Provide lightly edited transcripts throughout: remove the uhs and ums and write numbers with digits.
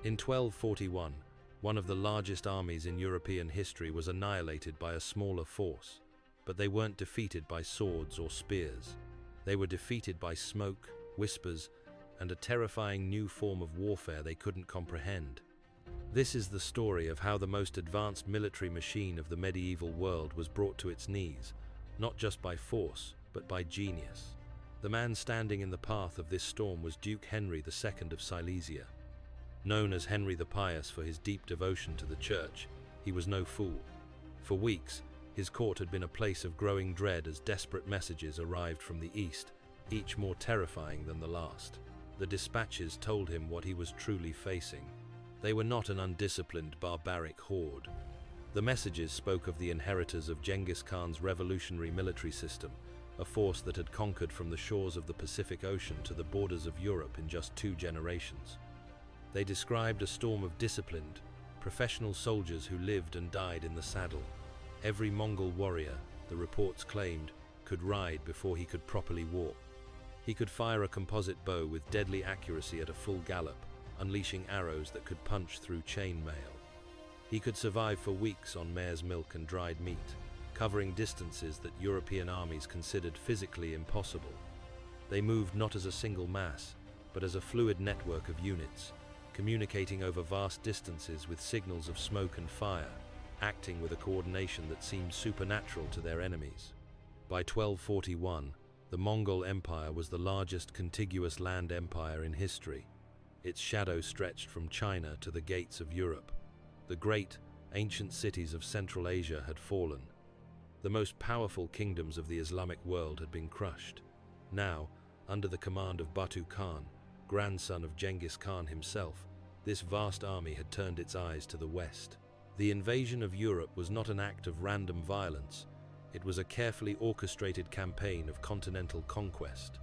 In 1241, one of the largest armies in European history was annihilated by a smaller force, but they weren't defeated by swords or spears. They were defeated by smoke, whispers, and a terrifying new form of warfare they couldn't comprehend. This is the story of how the most advanced military machine of the medieval world was brought to its knees, not just by force, but by genius. The man standing in the path of this storm was Duke Henry II of Silesia. Known as Henry the Pious for his deep devotion to the church, he was no fool. For weeks, his court had been a place of growing dread as desperate messages arrived from the east, each more terrifying than the last. The dispatches told him what he was truly facing. They were not an undisciplined, barbaric horde. The messages spoke of the inheritors of Genghis Khan's revolutionary military system, a force that had conquered from the shores of the Pacific Ocean to the borders of Europe in just 2 generations. They described a storm of disciplined, professional soldiers who lived and died in the saddle. Every Mongol warrior, the reports claimed, could ride before he could properly walk. He could fire a composite bow with deadly accuracy at a full gallop, unleashing arrows that could punch through chain mail. He could survive for weeks on mare's milk and dried meat, covering distances that European armies considered physically impossible. They moved not as a single mass, but as a fluid network of units, communicating over vast distances with signals of smoke and fire, acting with a coordination that seemed supernatural to their enemies. By 1241, the Mongol Empire was the largest contiguous land empire in history. Its shadow stretched from China to the gates of Europe. The great, ancient cities of Central Asia had fallen. The most powerful kingdoms of the Islamic world had been crushed. Now, under the command of Batu Khan, grandson of Genghis Khan himself, this vast army had turned its eyes to the west. The invasion of Europe was not an act of random violence. It was a carefully orchestrated campaign of continental conquest.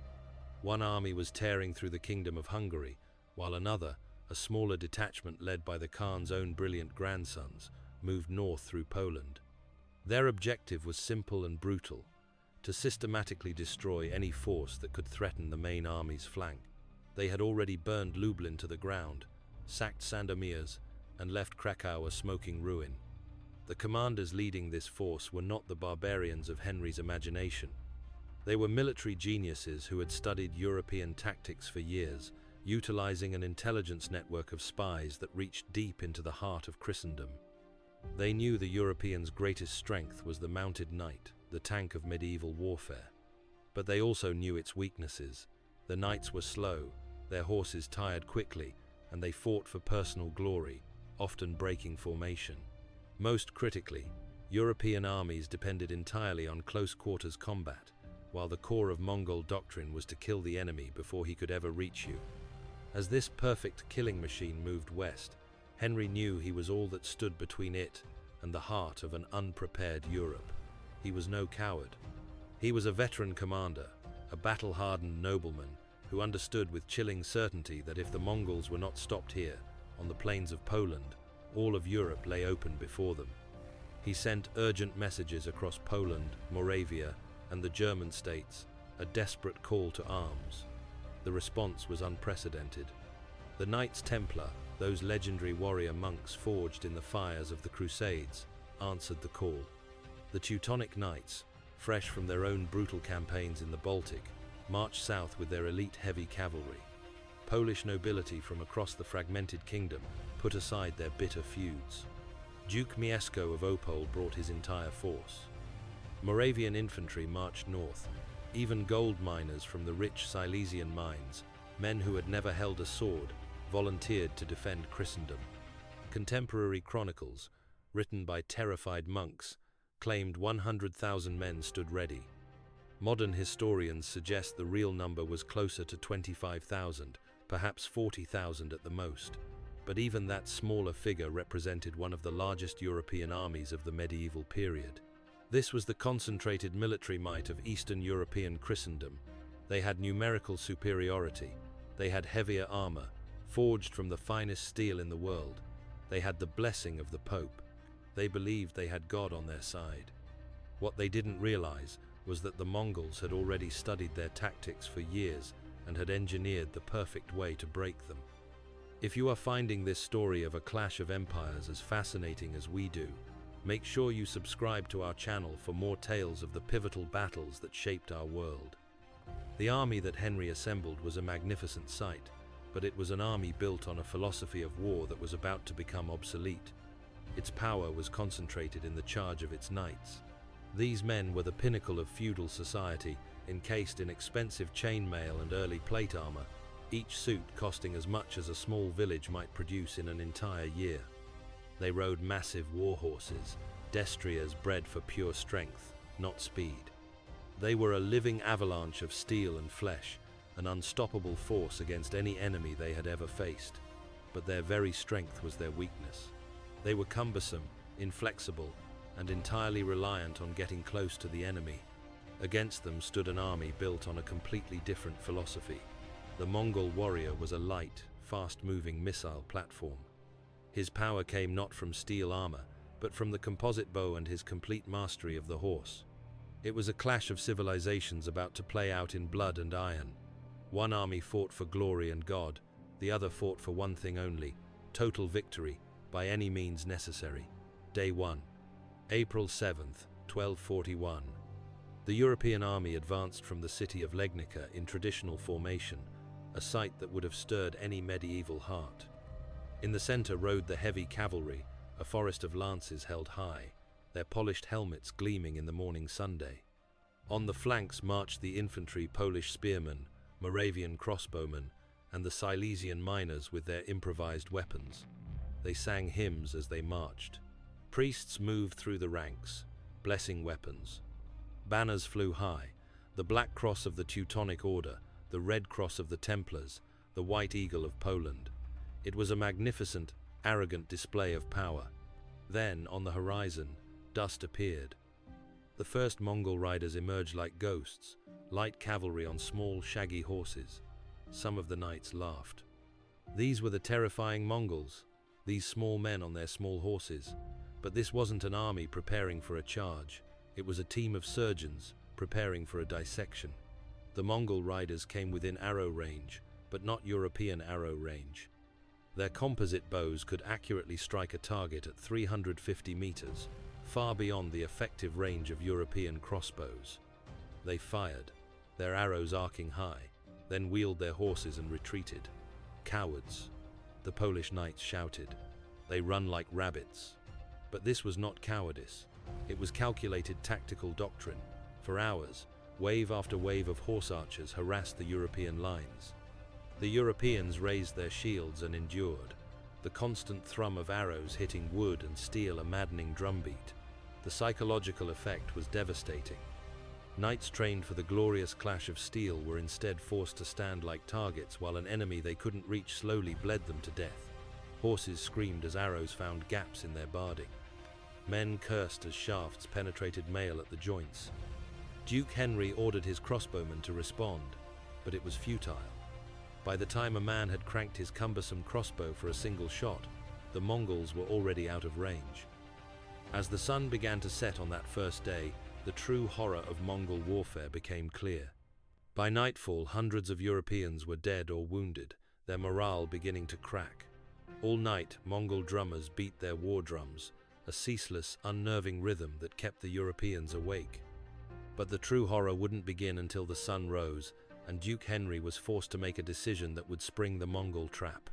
One army was tearing through the kingdom of Hungary, while another, a smaller detachment led by the Khan's own brilliant grandsons, moved north through Poland. Their objective was simple and brutal: to systematically destroy any force that could threaten the main army's flank. They had already burned Lublin to the ground, sacked Sandomierz, and left Krakow a smoking ruin. The commanders leading this force were not the barbarians of Henry's imagination. They were military geniuses who had studied European tactics for years, utilizing an intelligence network of spies that reached deep into the heart of Christendom. They knew the Europeans' greatest strength was the mounted knight, the tank of medieval warfare. But they also knew its weaknesses. The knights were slow, their horses tired quickly, and they fought for personal glory, often breaking formation. Most critically, European armies depended entirely on close-quarters combat, while the core of Mongol doctrine was to kill the enemy before he could ever reach you. As this perfect killing machine moved west, Henry knew he was all that stood between it and the heart of an unprepared Europe. He was no coward. He was a veteran commander, a battle-hardened nobleman who understood with chilling certainty that if the Mongols were not stopped here, on the plains of Poland, all of Europe lay open before them. He sent urgent messages across Poland, Moravia, and the German states, a desperate call to arms. The response was unprecedented. The Knights Templar, those legendary warrior monks forged in the fires of the Crusades, answered the call. The Teutonic Knights, fresh from their own brutal campaigns in the Baltic, marched south with their elite heavy cavalry. Polish nobility from across the fragmented kingdom put aside their bitter feuds. Duke Mieszko of Opole brought his entire force. Moravian infantry marched north. Even gold miners from the rich Silesian mines, men who had never held a sword, volunteered to defend Christendom. Contemporary chronicles, written by terrified monks, claimed 100,000 men stood ready. Modern historians suggest the real number was closer to 25,000, perhaps 40,000 at the most. But even that smaller figure represented one of the largest European armies of the medieval period. This was the concentrated military might of Eastern European Christendom. They had numerical superiority. They had heavier armor, forged from the finest steel in the world. They had the blessing of the Pope. They believed they had God on their side. What they didn't realize was that the Mongols had already studied their tactics for years and had engineered the perfect way to break them. If you are finding this story of a clash of empires as fascinating as we do, make sure you subscribe to our channel for more tales of the pivotal battles that shaped our world. The army that Henry assembled was a magnificent sight, but it was an army built on a philosophy of war that was about to become obsolete. Its power was concentrated in the charge of its knights. These men were the pinnacle of feudal society, encased in expensive chainmail and early plate armor, each suit costing as much as a small village might produce in an entire year. They rode massive war horses, destriers bred for pure strength, not speed. They were a living avalanche of steel and flesh, an unstoppable force against any enemy they had ever faced. But their very strength was their weakness. They were cumbersome, inflexible, and entirely reliant on getting close to the enemy. Against them stood an army built on a completely different philosophy. The Mongol warrior was a light, fast-moving missile platform. His power came not from steel armor, but from the composite bow and his complete mastery of the horse. It was a clash of civilizations about to play out in blood and iron. One army fought for glory and God, the other fought for one thing only: total victory, by any means necessary. Day 1. April 7th, 1241. The European army advanced from the city of Legnica in traditional formation, a sight that would have stirred any medieval heart. In the center rode the heavy cavalry, a forest of lances held high, their polished helmets gleaming in the morning sunday. On the flanks marched the infantry Polish spearmen, Moravian crossbowmen, and the Silesian miners with their improvised weapons. They sang hymns as they marched. Priests moved through the ranks, blessing weapons. Banners flew high, the black cross of the Teutonic Order, the red cross of the Templars, the white eagle of Poland. It was a magnificent, arrogant display of power. Then, on the horizon, dust appeared. The first Mongol riders emerged like ghosts, light cavalry on small, shaggy horses. Some of the knights laughed. These were the terrifying Mongols, these small men on their small horses. But this wasn't an army preparing for a charge. It was a team of surgeons preparing for a dissection. The Mongol riders came within arrow range, but not European arrow range. Their composite bows could accurately strike a target at 350 meters, far beyond the effective range of European crossbows. They fired, their arrows arcing high, then wheeled their horses and retreated. Cowards, the Polish knights shouted. They run like rabbits. But this was not cowardice. It was calculated tactical doctrine. For hours, wave after wave of horse archers harassed the European lines. The Europeans raised their shields and endured, the constant thrum of arrows hitting wood and steel a maddening drumbeat. The psychological effect was devastating. Knights trained for the glorious clash of steel were instead forced to stand like targets while an enemy they couldn't reach slowly bled them to death. Horses screamed as arrows found gaps in their barding. Men cursed as shafts penetrated mail at the joints. Duke Henry ordered his crossbowmen to respond, but it was futile. By the time a man had cranked his cumbersome crossbow for a single shot, the Mongols were already out of range. As the sun began to set on that first day, the true horror of Mongol warfare became clear. By nightfall, hundreds of Europeans were dead or wounded, their morale beginning to crack. All night, Mongol drummers beat their war drums, a ceaseless, unnerving rhythm that kept the Europeans awake. But the true horror wouldn't begin until the sun rose, and Duke Henry was forced to make a decision that would spring the Mongol trap.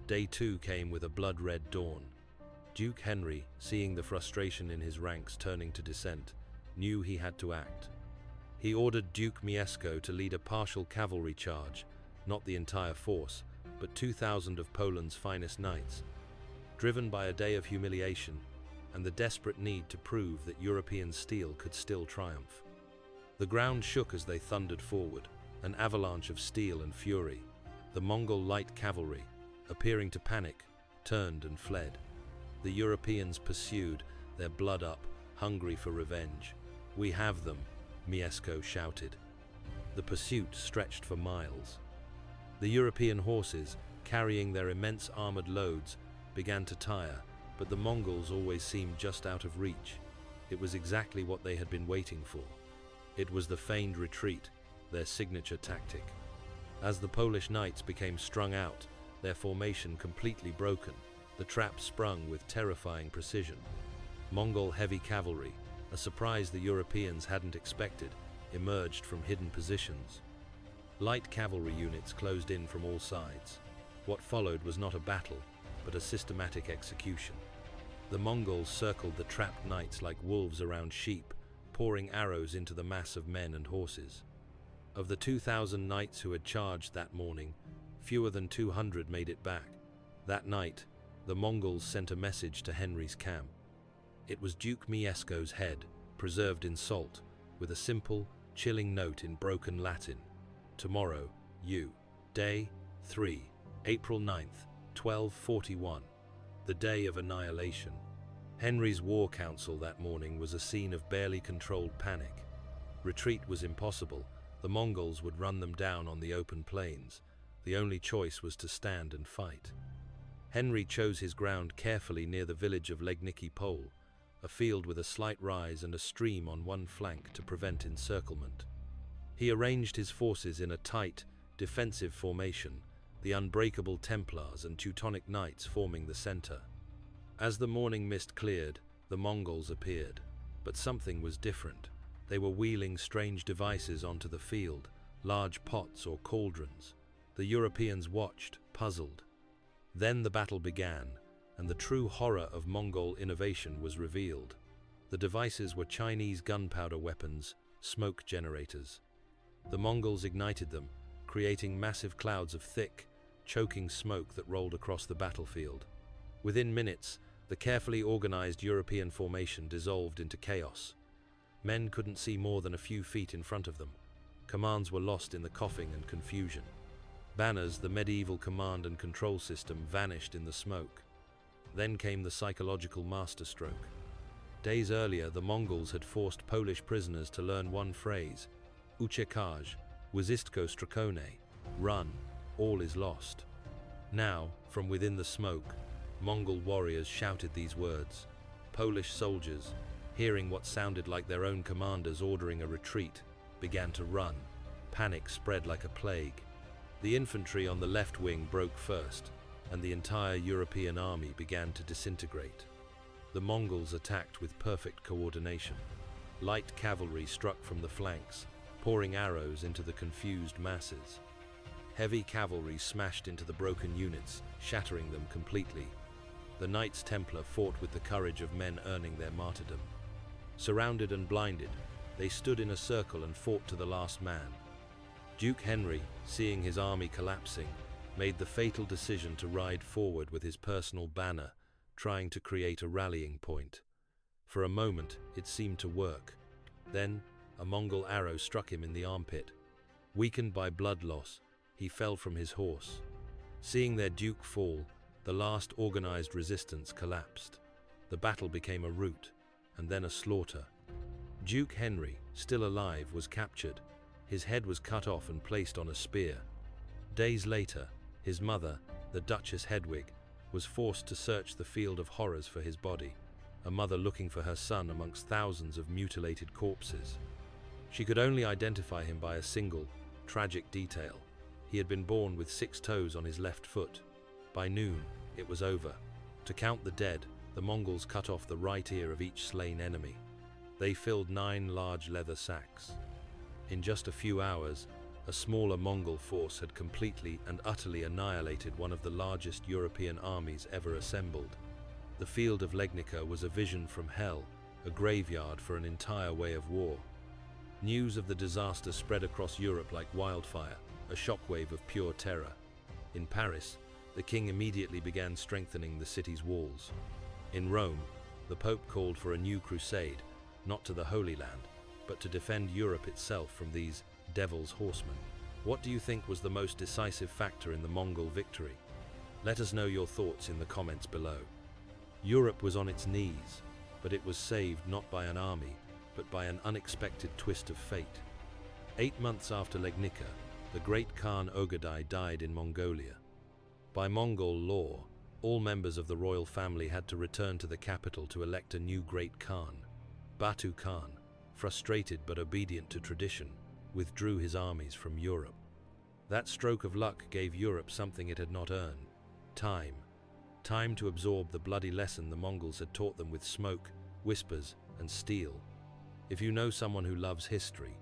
Day 2 came with a blood-red dawn. Duke Henry, seeing the frustration in his ranks turning to dissent, knew he had to act. He ordered Duke Mieszko to lead a partial cavalry charge, not the entire force, but 2,000 of Poland's finest knights. Driven by a day of humiliation and the desperate need to prove that European steel could still triumph. The ground shook as they thundered forward, an avalanche of steel and fury. The Mongol light cavalry, appearing to panic, turned and fled. The Europeans pursued, their blood up, hungry for revenge. "We have them," Mieszko shouted. The pursuit stretched for miles. The European horses, carrying their immense armored loads, began to tire, but the Mongols always seemed just out of reach. It was exactly what they had been waiting for. It was the feigned retreat, their signature tactic. As the Polish knights became strung out, their formation completely broken, the trap sprung with terrifying precision. Mongol heavy cavalry, a surprise the Europeans hadn't expected, emerged from hidden positions. Light cavalry units closed in from all sides. What followed was not a battle, but a systematic execution. The Mongols circled the trapped knights like wolves around sheep, pouring arrows into the mass of men and horses. Of the 2,000 knights who had charged that morning, fewer than 200 made it back. That night, the Mongols sent a message to Henry's camp. It was Duke Mieszko's head, preserved in salt, with a simple, chilling note in broken Latin. Tomorrow, Day 3, April 9th, 1241. The day of annihilation. Henry's war council that morning was a scene of barely controlled panic. Retreat was impossible. The Mongols would run them down on the open plains. The only choice was to stand and fight. Henry chose his ground carefully near the village of Legnicki Pole, a field with a slight rise and a stream on one flank to prevent encirclement. He arranged his forces in a tight, defensive formation, the unbreakable Templars and Teutonic Knights forming the center. As the morning mist cleared, the Mongols appeared. But something was different. They were wheeling strange devices onto the field, large pots or cauldrons. The Europeans watched, puzzled. Then the battle began, and the true horror of Mongol innovation was revealed. The devices were Chinese gunpowder weapons, smoke generators. The Mongols ignited them, creating massive clouds of thick, choking smoke that rolled across the battlefield. Within minutes, the carefully organized European formation dissolved into chaos. Men couldn't see more than a few feet in front of them. Commands were lost in the coughing and confusion. Banners, the medieval command and control system, vanished in the smoke. Then came the psychological masterstroke. Days earlier, the Mongols had forced Polish prisoners to learn one phrase: Uciekaj, Wizistko Strakone, run, all is lost. Now, from within the smoke, Mongol warriors shouted these words. Polish soldiers, hearing what sounded like their own commanders ordering a retreat, began to run. Panic spread like a plague. The infantry on the left wing broke first, and the entire European army began to disintegrate. The Mongols attacked with perfect coordination. Light cavalry struck from the flanks, pouring arrows into the confused masses. Heavy cavalry smashed into the broken units, shattering them completely. The Knights Templar fought with the courage of men earning their martyrdom. Surrounded and blinded, they stood in a circle and fought to the last man. Duke Henry, seeing his army collapsing, made the fatal decision to ride forward with his personal banner, trying to create a rallying point. For a moment, it seemed to work. Then, a Mongol arrow struck him in the armpit. Weakened by blood loss, he fell from his horse. Seeing their duke fall, the last organized resistance collapsed. The battle became a rout, and then a slaughter. Duke Henry, still alive, was captured. His head was cut off and placed on a spear. Days later, his mother, the Duchess Hedwig, was forced to search the field of horrors for his body, a mother looking for her son amongst thousands of mutilated corpses. She could only identify him by a single, tragic detail. He had been born with 6 toes on his left foot. By noon, it was over. To count the dead, the Mongols cut off the right ear of each slain enemy. They filled 9 large leather sacks. In just a few hours, a smaller Mongol force had completely and utterly annihilated one of the largest European armies ever assembled. The field of Legnica was a vision from hell, a graveyard for an entire way of war. News of the disaster spread across Europe like wildfire, a shockwave of pure terror. In Paris, the king immediately began strengthening the city's walls. In Rome, the Pope called for a new crusade, not to the Holy Land, but to defend Europe itself from these devil's horsemen. What do you think was the most decisive factor in the Mongol victory? Let us know your thoughts in the comments below. Europe was on its knees, but it was saved not by an army, but by an unexpected twist of fate. 8 months after Legnica, the great Khan Ogadai died in Mongolia. By Mongol law, all members of the royal family had to return to the capital to elect a new great Khan. Batu Khan, frustrated but obedient to tradition, withdrew his armies from Europe. That stroke of luck gave Europe something it had not earned: Time. Time to absorb the bloody lesson the Mongols had taught them with smoke, whispers, and steel. If you know someone who loves history,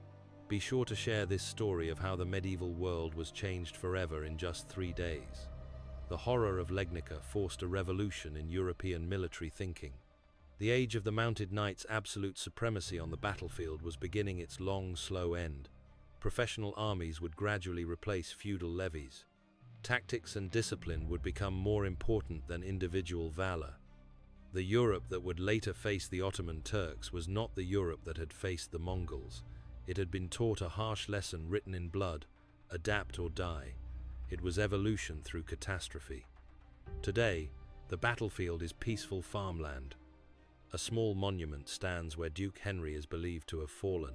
be sure to share this story of how the medieval world was changed forever in just 3 days. The horror of Legnica forced a revolution in European military thinking. The age of the mounted knight's absolute supremacy on the battlefield was beginning its long, slow end. Professional armies would gradually replace feudal levies. Tactics and discipline would become more important than individual valor. The Europe that would later face the Ottoman Turks was not the Europe that had faced the Mongols. It had been taught a harsh lesson written in blood: adapt or die. It was evolution through catastrophe. Today, the battlefield is peaceful farmland. A small monument stands where Duke Henry is believed to have fallen.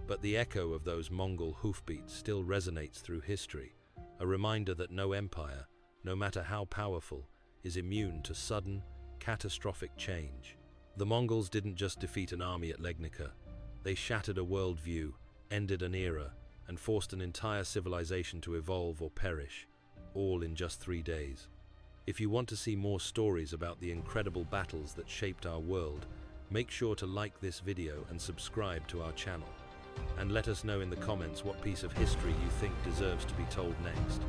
But the echo of those Mongol hoofbeats still resonates through history, a reminder that no empire, no matter how powerful, is immune to sudden, catastrophic change. The Mongols didn't just defeat an army at Legnica. They shattered a worldview, ended an era, and forced an entire civilization to evolve or perish, all in just 3 days. If you want to see more stories about the incredible battles that shaped our world, make sure to like this video and subscribe to our channel. And let us know in the comments what piece of history you think deserves to be told next.